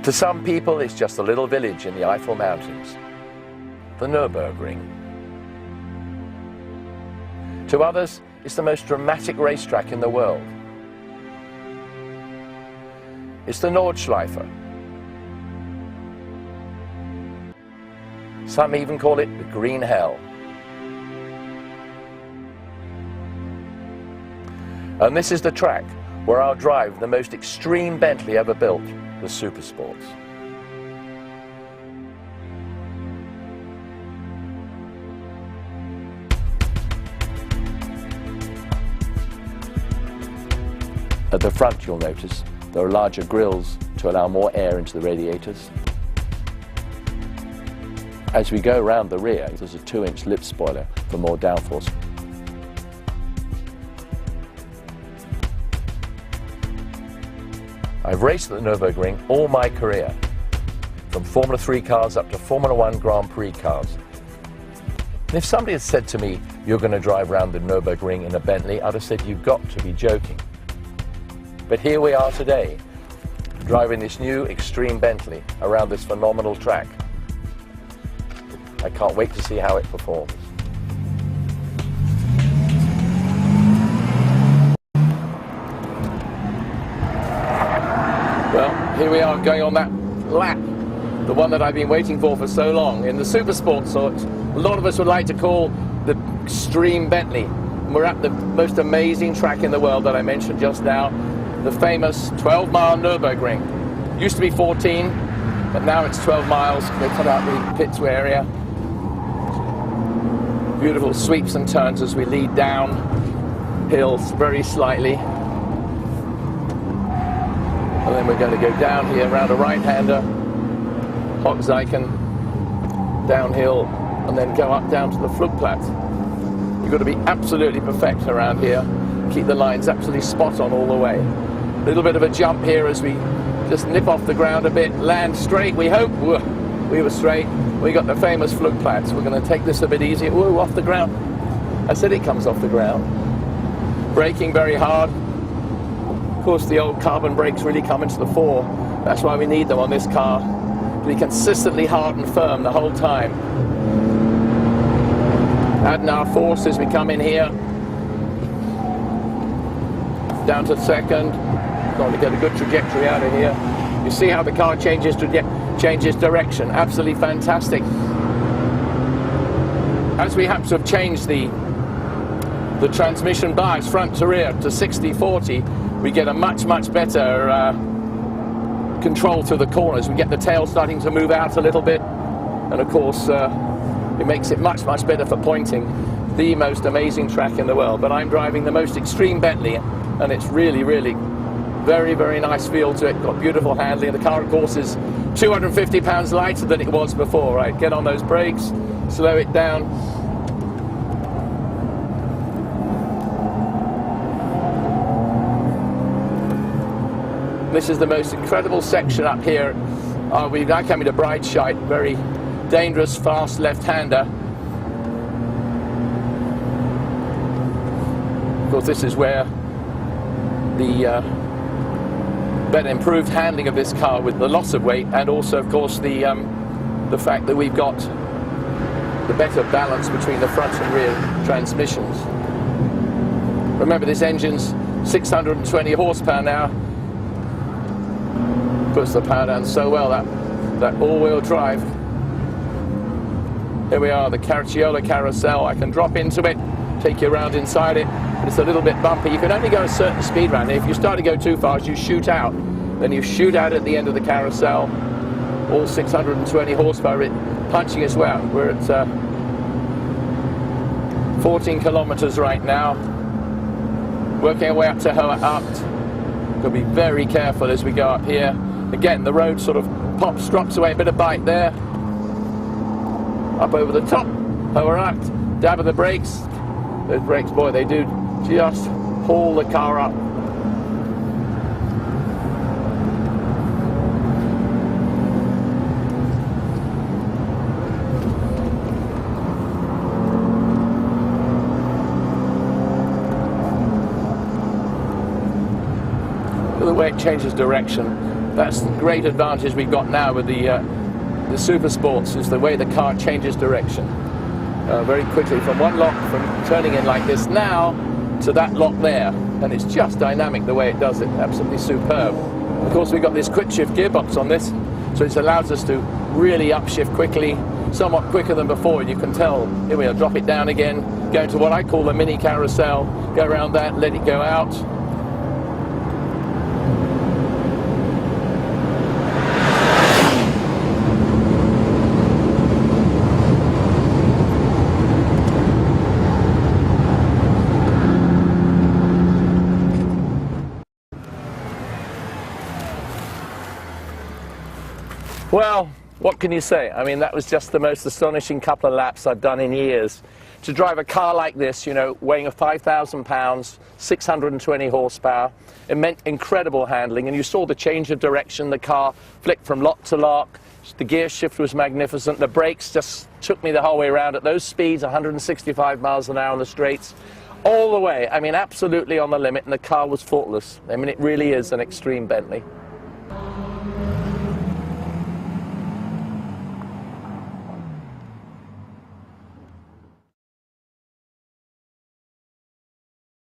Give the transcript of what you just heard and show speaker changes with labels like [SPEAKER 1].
[SPEAKER 1] To some people, it's just a little village in the Eifel Mountains, the Nürburgring. To others, it's the most dramatic racetrack in the world. It's the Nordschleife. Some even call it the Green Hell. And this is the track where I'll drive the most extreme Bentley ever built, the Supersports. At the front, you'll notice there are larger grills to allow more air into the radiators. As we go around the rear, there's a 2-inch lip spoiler for more downforce. I've raced at the Nürburgring all my career, from Formula 3 cars up to Formula 1 Grand Prix cars. And if somebody had said to me, you're going to drive around the Nürburgring in a Bentley, I'd have said, you've got to be joking. But here we are today, driving this new extreme Bentley around this phenomenal track. I can't wait to see how it performs. Well, here we are going on that lap, the one that I've been waiting for so long, in the Supersports, sort a lot of us would like to call the extreme Bentley. And we're at the most amazing track in the world that I mentioned just now, the famous 12-mile Nürburgring. Used to be 14, but now it's 12 miles. They cut out the pits area. Beautiful sweeps and turns as we lead down hills very slightly. And then we're going to go down here around a right-hander, Hochzeichen, downhill, and then go up down to the Flugplatz. You've got to be absolutely perfect around here. Keep the lines absolutely spot on all the way. A little bit of a jump here as we just nip off the ground a bit, land straight, we hope. We were straight. We got the famous Flugplatz. We're going to take this a bit easier. Whoa, off the ground. I said it comes off the ground. Braking very hard. Of course, the old carbon brakes really come into the fore. That's why we need them on this car, to be consistently hard and firm the whole time. Adding our force as we come in here. Down to second. Going to get a good trajectory out of here. You see how the car changes direction. Absolutely fantastic. As we happen to have changed the transmission bias front to rear to 60/40, we get a much better control through the corners. We get the tail starting to move out a little bit, and of course it makes it much better for pointing. The most amazing track in the world. But I'm driving the most extreme Bentley, and it's really very nice feel to it. Got beautiful handling. The car, of course, is 250 pounds lighter than it was before. Right, get on those brakes, slow it down. This is the most incredible section up here. We're now coming to Breitscheid, very dangerous, fast left-hander. Of course, this is where the better improved handling of this car with the loss of weight, and also, of course, the fact that we've got the better balance between the front and rear transmissions. Remember, this engine's 620 horsepower now. Puts the power down so well, that all-wheel drive. Here we are, the Caracciola carousel. I can drop into it, take you around inside it, but it's a little bit bumpy. You can only go a certain speed around here. If you start to go too fast, you shoot out. Then you shoot out at the end of the carousel. All 620 horsepower punching as well. We're at 14 kilometers right now. Working our way up to Hohe Abt. Got to be very careful as we go up here. Again, the road sort of drops away, a bit of bite there. Up over the top, Hohe Abt, dab of the brakes. Those brakes, boy, they do just haul the car up. The way it changes direction. That's the great advantage we've got now with the Supersports, is the way the car changes direction very quickly from one lock, from turning in like this now to that lock there, and it's just dynamic the way it does it. Absolutely superb. Of course, we've got this quick shift gearbox on this, so it allows us to really upshift quickly, somewhat quicker than before. You can tell, here we are, drop it down again, go into what I call the mini carousel, go around that, let it go out. Well, what can you say? I mean, that was just the most astonishing couple of laps I've done in years. To drive a car like this, you know, weighing 5,000 pounds, 620 horsepower, it meant incredible handling, and you saw the change of direction. The car flicked from lock to lock. The gear shift was magnificent. The brakes just took me the whole way around at those speeds, 165 miles an hour on the straights, all the way. I mean, absolutely on the limit, and the car was faultless. I mean, it really is an extreme Bentley.